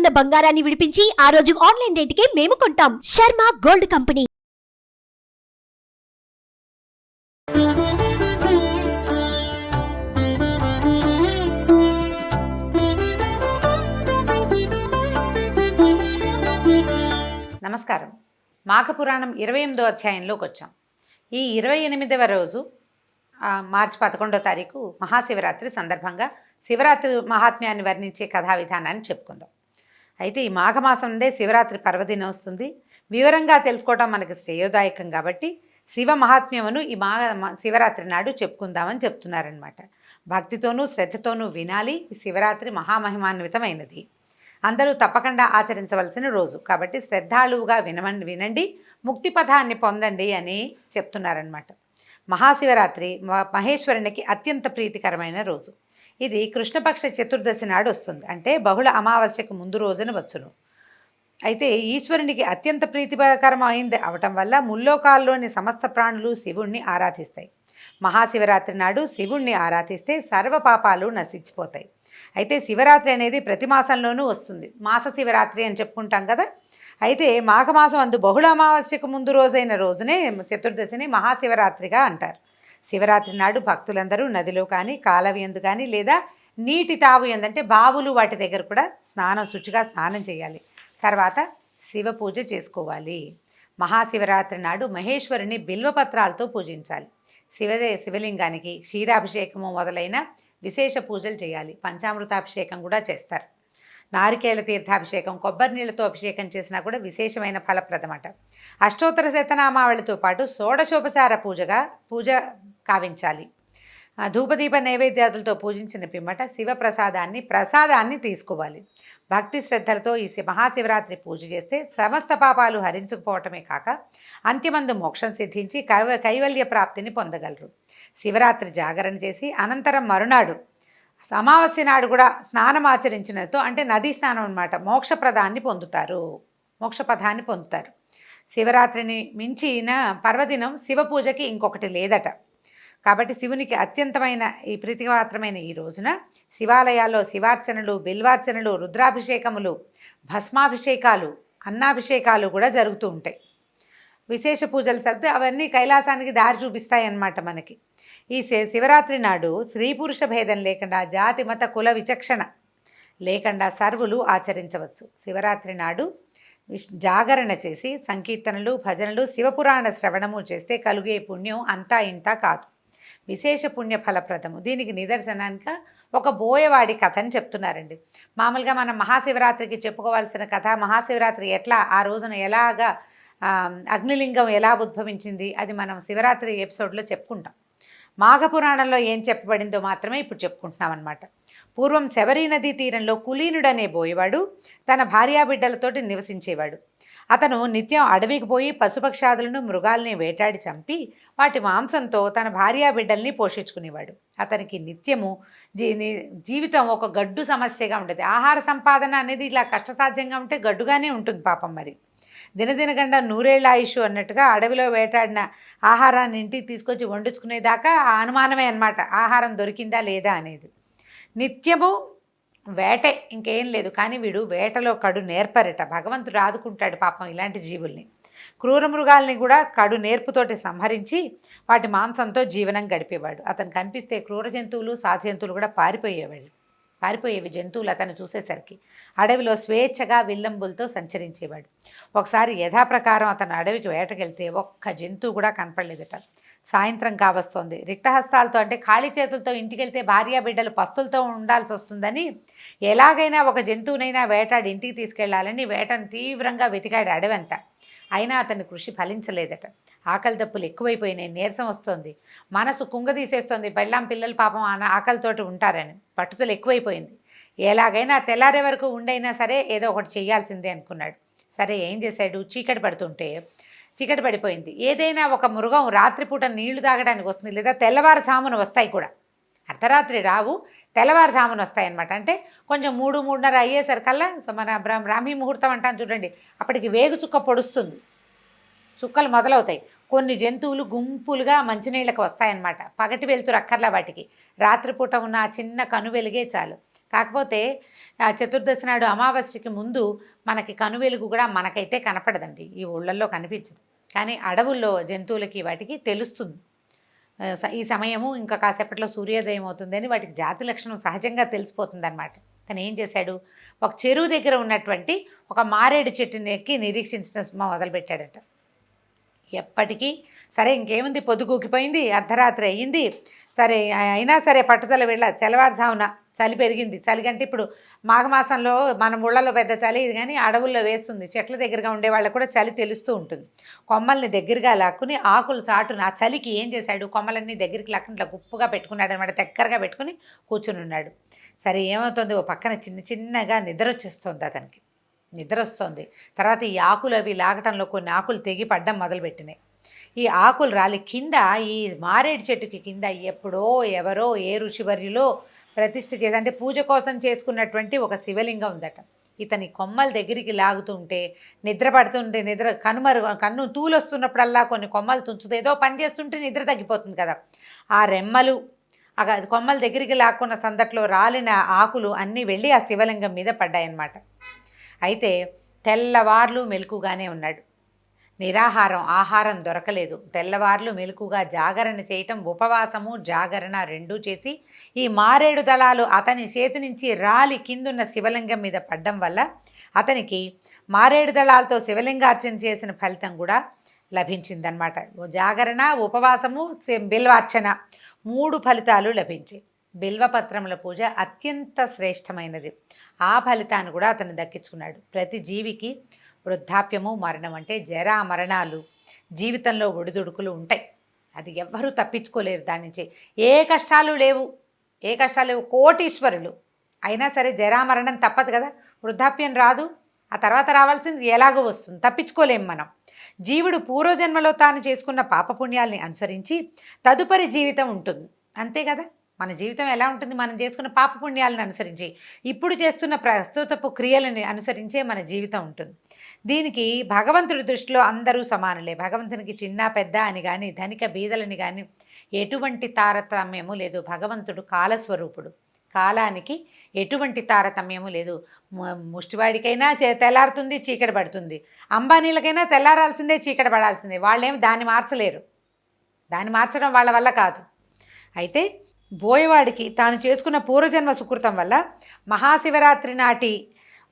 ఉన్న బంగారాన్ని విడిపించి ఆ రోజు ఆన్లైన్ రేటుకే మేము కొంటాం. Sharma gold company. నమస్కారం. మాఘపురాణం 28వ అధ్యాయంలోకి వచ్చాం. ఈ 28వ రోజు మార్చి 11వ తారీఖు మహాశివరాత్రి సందర్భంగా శివరాత్రి మహాత్మ్యాన్ని వర్ణించే కథా విధానాన్ని చెప్పుకుందాం. అయితే ఈ మాఘమాసం నుండే శివరాత్రి పర్వదినం వస్తుంది. వివరంగా తెలుసుకోవడం మనకి శ్రేయోదాయకం కాబట్టి శివ మహాత్మ్యమును ఈ శివరాత్రి నాడు చెప్పుకుందామని చెప్తున్నారనమాట. భక్తితోనూ శ్రద్ధతోనూ వినాలి. ఈ శివరాత్రి మహామహిమాన్వితమైనది. అందరూ తప్పకుండా ఆచరించవలసిన రోజు కాబట్టి శ్రద్ధాళువుగా వినండి, ముక్తి పథాన్ని పొందండి అని చెప్తున్నారనమాట. మహాశివరాత్రి మహేశ్వరునికి అత్యంత ప్రీతికరమైన రోజు. ఇది కృష్ణపక్ష చతుర్దశి నాడు వస్తుంది. అంటే బహుళ అమావాస్యకు ముందు రోజున వచ్చును. అయితే ఈశ్వరునికి అత్యంత ప్రీతికరమైంది అవటం వల్ల ముల్లోకాల్లోని సమస్త ప్రాణులు శివుణ్ణి ఆరాధిస్తాయి. మహాశివరాత్రి నాడు శివుణ్ణి ఆరాధిస్తే సర్వ పాపాలు నశించిపోతాయి. అయితే శివరాత్రి అనేది ప్రతి మాసంలోనూ వస్తుంది. మాస శివరాత్రి అని చెప్పుకుంటాం కదా. అయితే మాఘమాసం అందు బహుళ అమావాస్యకు ముందు రోజైన రోజునే చతుర్దశిని మహాశివరాత్రిగా అంటారు. శివరాత్రి నాడు భక్తులందరూ నదిలో కానీ కాలవ యందు కానీ లేదా నీటి తావు ఎందంటే బావులు వాటి దగ్గర కూడా శుచిగా స్నానం చేయాలి. తర్వాత శివ పూజ చేసుకోవాలి. మహాశివరాత్రి నాడు మహేశ్వరుని బిల్వపత్రాలతో పూజించాలి. శివలింగానికి క్షీరాభిషేకము మొదలైన విశేష పూజలు చేయాలి. పంచామృతాభిషేకం కూడా చేస్తారు. నారికేళ తీర్థాభిషేకం, కొబ్బరి నీళ్ళతో అభిషేకం చేసినా కూడా విశేషమైన ఫలప్రదమట. అష్టోత్తర శతనామావళితో పాటు షోడశోపచార పూజ కావించాలి. ధూపదీప నైవేద్యాదులతో పూజించిన పిమ్మట ప్రసాదాన్ని తీసుకోవాలి. భక్తి శ్రద్ధలతో ఈ మహాశివరాత్రి పూజ చేస్తే సమస్త పాపాలు హరించుకుపోవటమే కాక అంత్యమందు మోక్షం సిద్ధించి కైవల్య ప్రాప్తిని పొందగలరు. శివరాత్రి జాగరణ చేసి అనంతరం మరునాడు అమావాస్య నాడు కూడా స్నానం ఆచరించినతో అంటే నదీ స్నానం అన్నమాట మోక్షపదాన్ని పొందుతారు. శివరాత్రిని మించిన పర్వదినం శివ పూజకి ఇంకొకటి లేదట. కాబట్టి శివునికి అత్యంతమైన ఈ ప్రీతిపాత్రమైన ఈ రోజున శివాలయాల్లో శివార్చనలు, బిల్వార్చనలు, రుద్రాభిషేకములు, భస్మాభిషేకాలు, అన్నాభిషేకాలు కూడా జరుగుతూ ఉంటాయి. విశేష పూజలు సర్ది అవన్నీ కైలాసానికి దారి చూపిస్తాయి అన్నమాట మనకి. ఈ శివరాత్రి నాడు స్త్రీ పురుష భేదం లేకుండా జాతి మత కుల విచక్షణ లేకుండా సర్వులు ఆచరించవచ్చు. శివరాత్రి నాడు జాగరణ చేసి సంకీర్తనలు, భజనలు, శివపురాణ శ్రవణము చేస్తే కలిగే పుణ్యం అంతా ఇంత కాదు. విశేష పుణ్య ఫలప్రదము. దీనికి నిదర్శనానికి ఒక బోయవాడి కథని చెప్తున్నారండి. మామూలుగా మనం మహాశివరాత్రికి చెప్పుకోవాల్సిన కథ, మహాశివరాత్రి ఎట్లా ఆ రోజున ఎలాగా అగ్నిలింగం ఎలా ఉద్భవించింది అది మనం శివరాత్రి ఎపిసోడ్లో చెప్పుకుంటాం. మాఘపురాణంలో ఏం చెప్పబడిందో మాత్రమే ఇప్పుడు చెప్పుకుంటున్నాం అన్నమాట. పూర్వం శబరీ నదీ తీరంలో కులీనుడనే బోయవాడు తన భార్యాబిడ్డలతోటి నివసించేవాడు. అతను నిత్యం అడవికి పోయి పశుపక్షాదులను, మృగాల్ని వేటాడి చంపి వాటి మాంసంతో తన భార్యాబిడ్డల్ని పోషించుకునేవాడు. అతనికి నిత్యము జీవితం ఒక గడ్డు సమస్యగా ఉండేది. ఆహార సంపాదన అనేది ఇలా కష్టసాధ్యంగా ఉంటే గడ్డుగానే ఉంటుంది పాపం. మరి దినదినగండ నూరేళ్ల ఆయుష్ అన్నట్టుగా అడవిలో వేటాడిన ఆహారాన్ని ఇంటికి తీసుకొచ్చి వండించుకునేదాకా ఆ అనుమానమే అన్నమాట, ఆహారం దొరికిందా లేదా అనేది. నిత్యము వేటే, ఇంకేం లేదు. కానీ వీడు వేటలో కడు నేర్పరట. భగవంతుడు ఆదుకుంటాడు పాపం ఇలాంటి జీవుల్ని. క్రూర మృగాల్ని కూడా కడు నేర్పుతోటి సంహరించి వాటి మాంసంతో జీవనం గడిపేవాడు. అతను కనిపిస్తే క్రూర జంతువులు, సాధు జంతువులు కూడా పారిపోయేవి జంతువులు అతను చూసేసరికి. అడవిలో స్వేచ్ఛగా విల్లంబులతో సంచరించేవాడు. ఒకసారి యథాప్రకారం అతను అడవికి వేటకెళ్తే ఒక్క జంతువు కూడా కనపడలేదట. సాయంత్రం కావస్తోంది. రిక్తహస్తాలతో అంటే ఖాళీ చేతులతో ఇంటికెళ్తే భార్యాబిడ్డలు పస్తులతో ఉండాల్సి వస్తుందని ఎలాగైనా ఒక జంతువునైనా వేటాడి ఇంటికి తీసుకెళ్లాలని వేటను తీవ్రంగా వెతికాడు అడవంతా. అయినా అతని కృషి ఫలించలేదట. ఆకలి దప్పులు ఎక్కువైపోయినాయి, నీరసం వస్తోంది, మనసు కుంగదీసేస్తోంది. పెళ్ళాం పిల్లలు పాపం ఆకలితోటి ఉంటారని పట్టుదల ఎక్కువైపోయింది. ఎలాగైనా తెల్లారే వరకు ఉండైనా సరే ఏదో ఒకటి చేయాల్సిందే అనుకున్నాడు. సరే ఏం చేశాడు, చీకటి పడిపోయింది. ఏదైనా ఒక మృగం రాత్రిపూట నీళ్లు తాగడానికి వస్తుంది, లేదా తెల్లవారుజామున వస్తాయి కూడా. అర్ధరాత్రి రావు, తెల్లవారుజామున వస్తాయన్నమాట. అంటే కొంచెం 3-3:30 అయ్యేసరికల్లా మన బ్రాహ్మీ ముహూర్తం అంటాను చూడండి, అప్పటికి వేగు చుక్క పొడుస్తుంది, చుక్కలు మొదలవుతాయి. కొన్ని జంతువులు గుంపులుగా మంచినీళ్ళకి వస్తాయన్నమాట. పగటి వెలుతురు అక్కర్లా వాటికి, రాత్రిపూట ఉన్న చిన్న కను వెలిగే చాలు. కాకపోతే ఆ చతుర్దశి నాడు అమావాస్యకి ముందు మనకి కనువెలుగు కూడా మనకైతే కనపడదండి, ఈ ఊళ్ళల్లో కనిపించదు. కానీ అడవుల్లో జంతువులకి వాటికి తెలుస్తుంది. ఈ సమయము ఇంకా కాసేపట్లో సూర్యోదయం అవుతుందని వాటికి జాతి లక్షణం సహజంగా తెలిసిపోతుంది అనమాట. తను ఏం చేశాడు, ఒక చెరువు దగ్గర ఉన్నటువంటి ఒక మారేడు చెట్టుని ఎక్కి నిరీక్షించడం మొదలుపెట్టాడట. ఎప్పటికీ సరే ఇంకేముంది, పొద్దుగూకిపోయింది, అర్ధరాత్రి అయ్యింది, సరే అయినా సరే పట్టుదల వెళ్ళ తెల్లవారుజామున చలి పెరిగింది. చలి కంటే ఇప్పుడు మాఘమాసంలో మన ఊళ్ళలో పెద్ద చలి ఇది, కానీ అడవుల్లో వేస్తుంది. చెట్ల దగ్గరగా ఉండే వాళ్ళకు కూడా చలి తెలుస్తూ ఉంటుంది. కొమ్మల్ని దగ్గరగా లాక్కుని ఆకులు చాటున ఆ చలికి ఏం చేశాడు, కొమ్మలన్నీ దగ్గరికి లాక్కుని ఇట్లా గుప్పుగా పెట్టుకున్నాడు అనమాట. దగ్గరగా పెట్టుకుని కూర్చుని ఉన్నాడు. సరే ఏమవుతుంది, ఓ పక్కన చిన్నగా నిద్ర వచ్చేస్తుంది అతనికి. నిద్ర వస్తుంది. తర్వాత ఈ ఆకులు అవి లాగటంలో కొన్ని ఆకులు తెగి పడ్డం మొదలుపెట్టినాయి. ఈ ఆకులు రాలి కింద ఈ మారేడు చెట్టుకి కింద ఎప్పుడో ఎవరో ఏ ఋషివర్యులో ప్రతిష్ఠ చేదంటే పూజ కోసం చేసుకున్నటువంటి ఒక శివలింగం ఉందట. ఇతని కొమ్మల దగ్గరికి లాగుతుంటే నిద్ర పడుతుంటే కన్ను తూలొస్తున్నప్పుడల్లా కొన్ని కొమ్మలు తుంచుతూ ఏదో పని చేస్తుంటే నిద్ర తగ్గిపోతుంది కదా, ఆ రెమ్మలు కొమ్మల దగ్గరికి లాక్కున్న సందట్లో రాలిన ఆకులు అన్నీ వెళ్ళి ఆ శివలింగం మీద పడ్డాయన్నమాట. అయితే తెల్లవార్లు మెలకుగానే ఉన్నాడు. నిరాహారం, ఆహారం దొరకలేదు. తెల్లవార్లు మెలకుగా జాగరణ చేయటం, ఉపవాసము జాగరణ రెండూ చేసి ఈ మారేడు దళాలు అతని చేతి నుంచి రాలి కిందున్న శివలింగం మీద పడ్డం వల్ల అతనికి మారేడు దళాలతో శివలింగార్చన చేసిన ఫలితం కూడా లభించిందనమాట. జాగరణ, ఉపవాసము, బిల్వార్చన 3 ఫలితాలు లభించాయి. బిల్వపత్రముల పూజ అత్యంత శ్రేష్టమైనది. ఆ ఫలితాన్ని కూడా అతను దక్కించుకున్నాడు. ప్రతి జీవికి వృద్ధాప్యము, మరణం అంటే జరా మరణాలు జీవితంలో ఒడిదుడుకులు ఉంటాయి. అది ఎవ్వరూ తప్పించుకోలేరు. దాని నుంచి ఏ కష్టాలు లేవు. కోటీశ్వరులు అయినా సరే జరా మరణం తప్పదు కదా. వృద్ధాప్యం రాదు, ఆ తర్వాత రావాల్సింది ఎలాగో వస్తుంది, తప్పించుకోలేం మనం. జీవుడు పూర్వజన్మలో తాను చేసుకున్న పాపపుణ్యాల్ని అనుసరించి తదుపరి జీవితం ఉంటుంది, అంతే కదా. మన జీవితం ఎలా ఉంటుంది, మనం చేసుకున్న పాపపుణ్యాలను అనుసరించి, ఇప్పుడు చేస్తున్న ప్రస్తుతపు క్రియలని అనుసరించే మన జీవితం ఉంటుంది. దీనికి భగవంతుడి దృష్టిలో అందరూ సమానులే. భగవంతునికి చిన్న పెద్ద అని కానీ, ధనిక బీదలని కానీ ఎటువంటి తారతమ్యము లేదు. భగవంతుడు కాలస్వరూపుడు. కాలానికి ఎటువంటి తారతమ్యము లేదు. ముష్టివాడికైనా తెల్లారుతుంది, చీకటి పడుతుంది. అంబానీలకైనా తెల్లారాల్సిందే, చీకటి పడాల్సిందే. వాళ్ళేమి దాన్ని మార్చలేరు. దాన్ని మార్చడం వాళ్ళ వల్ల కాదు. అయితే బోయవాడికి తాను చేసుకున్న పూర్వజన్మ సుకృతం వల్ల మహాశివరాత్రి నాటి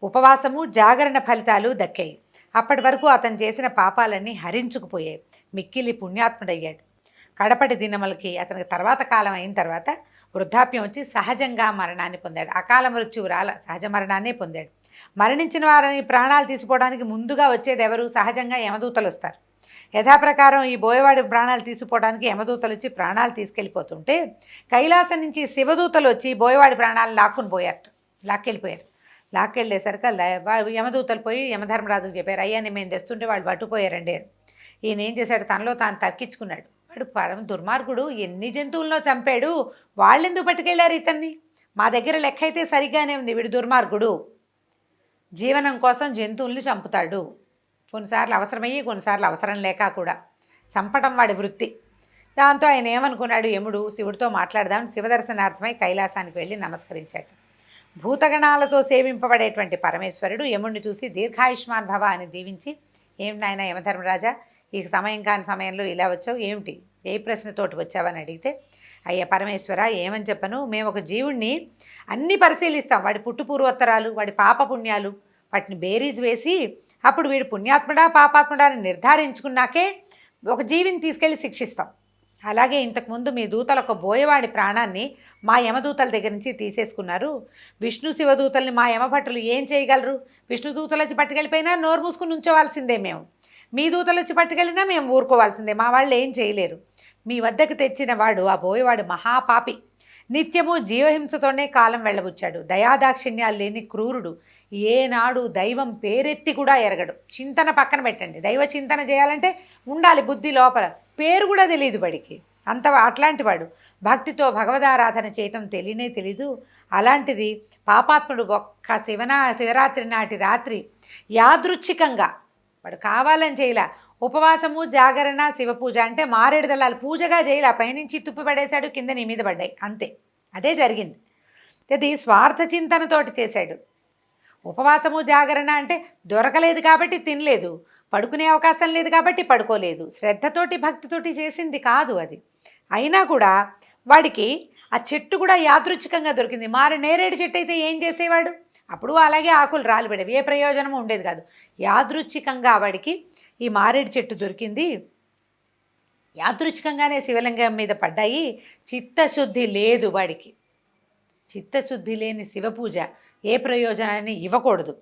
ఉపవాసము, జాగరణ ఫలితాలు దక్కాయి. అప్పటి వరకు అతను చేసిన పాపాలన్నీ హరించుకుపోయాయి. మిక్కిలి పుణ్యాత్ముడయ్యాడు. కడపటి దినములకి అతనికి తర్వాత కాలం అయిన తర్వాత వృద్ధాప్యం వచ్చి సహజంగా మరణాన్ని పొందాడు. అకాల మృత్యువు రాల, సహజ మరణాన్నే పొందాడు. మరణించిన వారిని ప్రాణాలు తీసుకోవడానికి ముందుగా వచ్చేది ఎవరు? సహజంగా యమదూతలు వస్తారు. యథాప్రకారం ఈ బోయవాడి ప్రాణాలు తీసుకుపోవడానికి యమదూతలు వచ్చి ప్రాణాలు తీసుకెళ్ళిపోతుంటే కైలాసం నుంచి శివదూతలు వచ్చి బోయవాడి ప్రాణాలు లాక్కెళ్ళిపోయారు. లాక్కెళ్ళేసరికి యమదూతలు పోయి యమధర్మరాజుకు చెప్పారు, అయ్యా మేము తెస్తుంటే వాళ్ళు పట్టుకుపోయారండి. ఈయన ఏం చేశాడు, తనలో తాను తక్కించుకున్నాడు. వాడు పరమ దుర్మార్గుడు, ఎన్ని జంతువుల్లో చంపాడు, వాళ్ళెందుకు పట్టుకెళ్ళారు ఇతన్ని? మా దగ్గర లెక్క అయితే సరిగ్గానే ఉంది, వీడు దుర్మార్గుడు, జీవనం కోసం జంతువుల్ని చంపుతాడు. కొన్నిసార్లు అవసరమయ్యి, కొన్నిసార్లు అవసరం లేక కూడా చంపటం వాడి వృత్తి. దాంతో ఆయన ఏమనుకున్నాడు, యముడు శివుడితో మాట్లాడదాం శివదర్శనార్థమై కైలాసానికి వెళ్ళి నమస్కరించాడు. భూతగణాలతో సేవింపబడేటువంటి పరమేశ్వరుడు యముడిని చూసి దీర్ఘాయుష్మాన్ భవ అని దీవించి, ఏమిటి నాయన యమధర్మరాజా, ఈ సమయం కాని సమయంలో ఇలా వచ్చావు, ఏమిటి, ఏ ప్రశ్నతోటి వచ్చావని అడిగితే, అయ్యా పరమేశ్వర ఏమని చెప్పను, మేము ఒక జీవుణ్ణి అన్నీ పరిశీలిస్తాం, వాడి పుట్టుపూర్వోత్తరాలు, వాడి పాపపుణ్యాలు, వాటిని బేరీజ్ వేసి అప్పుడు వీడు పుణ్యాత్ముడా పాపాత్ముడా అని నిర్ధారించుకున్నాకే ఒక జీవిని తీసుకెళ్ళి శిక్షిస్తాం. అలాగే ఇంతకుముందు మీ దూతలు ఒక బోయవాడి ప్రాణాన్ని మా యమదూతల దగ్గర నుంచి తీసేసుకున్నారు. విష్ణు శివదూతల్ని మా యమభట్టులు ఏం చేయగలరు? విష్ణు దూతలు వచ్చి పట్టుకెళ్ళిపోయినా నోరు మూసుకుని ఉంచోవాల్సిందే మేము, మీ దూతలు వచ్చి పట్టుకెళ్ళినా మేము ఊరుకోవాల్సిందే, మా వాళ్ళు ఏం చేయలేరు. మీ వద్దకు తెచ్చిన వాడు ఆ బోయవాడు మహాపాపి, నిత్యము జీవహింసతోనే కాలం వెళ్ళబుచ్చాడు, దయాదాక్షిణ్యాలు లేని క్రూరుడు, ఏనాడు దైవం పేరెత్తి కూడా ఎరగడు. చింతన పక్కన పెట్టండి, దైవ చింతన చేయాలంటే ఉండాలి బుద్ధి లోపల, పేరు కూడా తెలియదు బడికి, అట్లాంటి వాడు. భక్తితో భగవదారాధన చేయటం తెలీదు. అలాంటిది పాపాత్ముడు ఒక్క శివరాత్రి నాటి రాత్రి యాదృచ్ఛికంగా వాడు కావాలని చేయలే. ఉపవాసము, జాగరణ, శివపూజ అంటే మారేడు దళాలు పూజగా చేయలే, పైనుంచి తుప్పి పడేశాడు, కింద నీ మీద పడ్డాయి, అంతే, అదే జరిగింది. అది స్వార్థ చింతనతోటి చేశాడు. ఉపవాసము జాగరణ అంటే దొరకలేదు కాబట్టి తినలేదు, పడుకునే అవకాశం లేదు కాబట్టి పడుకోలేదు, శ్రద్ధతోటి భక్తితోటి చేసింది కాదు అది. అయినా కూడా వాడికి ఆ చెట్టు కూడా యాదృచ్ఛికంగా దొరికింది. నేరేడు చెట్టు అయితే ఏం చేసేవాడు? అప్పుడు అలాగే ఆకులు రాలిపడేవి, ఏ ప్రయోజనము ఉండేది కాదు. యాదృచ్ఛికంగా వాడికి ఈ మారేడు చెట్టు దొరికింది. యాదృచ్ఛికంగానే శివలింగం మీద పడ్డాయి. చిత్తశుద్ధి లేదు వాడికి. చిత్తశుద్ధి లేని శివపూజ ఏ ప్రయోజనాన్ని ఇవ్వకూడదు.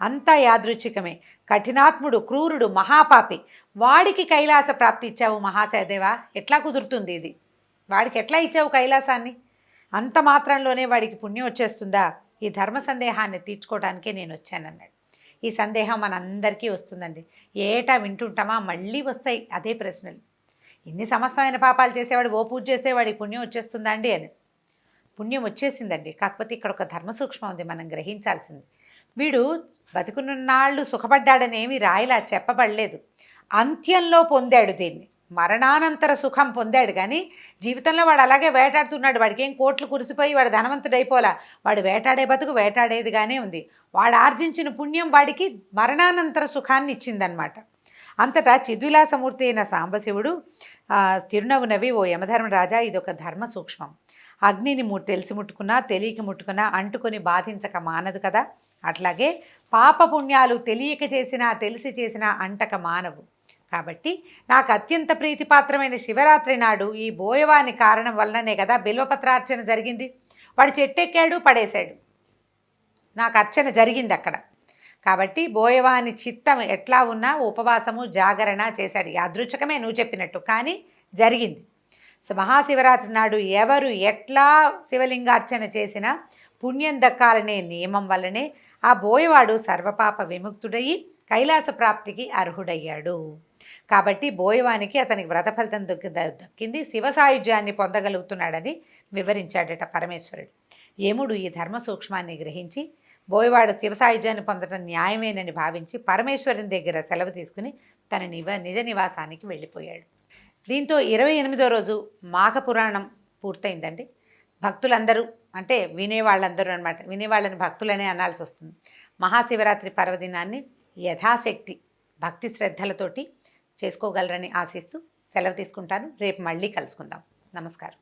అంతా యాదృచ్ఛికమే. కఠినాత్ముడు, క్రూరుడు, మహాపాపి, వాడికి కైలాస ప్రాప్తి ఇచ్చావు మహాశయదేవా. ఎట్లా కుదురుతుంది ఇది? వాడికి ఎట్లా ఇచ్చావు కైలాసాన్ని? అంత మాత్రంలోనే వాడికి పుణ్యం వచ్చేస్తుందా? ఈ ధర్మ సందేహాన్ని తీర్చుకోవడానికే నేను వచ్చానన్నాడు. ఈ సందేహం మనందరికీ వస్తుందండి. ఏటా వింటుంటామా? మళ్ళీ వస్తాయి అదే ప్రశ్నలు. ఇన్ని సమస్తమైన పాపాలు చేసేవాడు ఓ పూజ చేస్తే వాడికి పుణ్యం వచ్చేస్తుందా అండి అని. పుణ్యం వచ్చేసిందండి. కాకపోతే ఇక్కడ ఒక ధర్మ సూక్ష్మం ఉంది, మనం గ్రహించాల్సింది. వీడు బతుకునున్నాళ్ళు సుఖపడ్డాడని ఏమీ రాయిలా చెప్పబడలేదు. అంత్యంలో పొందాడు దీన్ని, మరణానంతర సుఖం పొందాడు. కానీ జీవితంలో వాడు అలాగే వేటాడుతున్నాడు. వాడికి ఏం కోట్లు కురిసిపోయి వాడు ధనవంతుడైపోలా. వాడు వేటాడే బతుకు వేటాడేదిగానే ఉంది. వాడు ఆర్జించిన పుణ్యం వాడికి మరణానంతర సుఖాన్ని ఇచ్చిందనమాట. అంతటా చిద్విలాసమూర్తి అయిన సాంబశివుడు చిరునవ్వు నవ్వి, ఓ యమధర్మరాజా, ఇదొక ధర్మ సూక్ష్మం. అగ్నిని తెలిసి ముట్టుకున్నా తెలియక ముట్టుకున్నా అంటుకొని బాధించక మానదు కదా. అట్లాగే పాపపుణ్యాలు తెలియక చేసినా తెలిసి చేసినా అంటక మానవు. కాబట్టి నాకు అత్యంత ప్రీతిపాత్రమైన శివరాత్రి నాడు ఈ బోయవాని కారణం వల్లనే కదా బిల్వపత్రార్చన జరిగింది. వాడు చెట్టెక్కాడు, పడేశాడు, నాకు అర్చన జరిగింది అక్కడ. కాబట్టి బోయవాని చిత్తం ఎట్లా ఉన్నా ఉపవాసము జాగరణ చేశాడు. యాదృచ్ఛికమే నువ్వు చెప్పినట్టు, కానీ జరిగింది. మహాశివరాత్రి నాడు ఎవరు ఎట్లా శివలింగార్చన చేసినా పుణ్యం దక్కాలనే నియమం వల్లనే ఆ బోయవాడు సర్వపాప విముక్తుడయి కైలాస ప్రాప్తికి అర్హుడయ్యాడు. కాబట్టి బోయవానికి అతనికి వ్రత ఫలితం దక్కింది, శివ సాయుధ్యాన్ని పొందగలుగుతున్నాడని వివరించాడట పరమేశ్వరుడు. యముడు ఈ ధర్మ సూక్ష్మాన్ని గ్రహించి బోయవాడు శివ సాయుధ్యాన్ని పొందడం న్యాయమేనని భావించి పరమేశ్వరుని దగ్గర సెలవు తీసుకుని తన నిజ నివాసానికి వెళ్ళిపోయాడు. దీంతో 28వ రోజు మాఘపురాణం పూర్తయిందండి. భక్తులందరూ, అంటే వినేవాళ్ళందరూ అనమాట, వినేవాళ్ళని భక్తులనే అనాల్సి వస్తుంది. మహాశివరాత్రి పర్వదినాన్ని యథాశక్తి భక్తి శ్రద్ధలతోటి చేసుకోగలరని ఆశిస్తూ సెలవు తీసుకుంటాను. రేపు మళ్ళీ కలుసుకుందాం. నమస్కారం.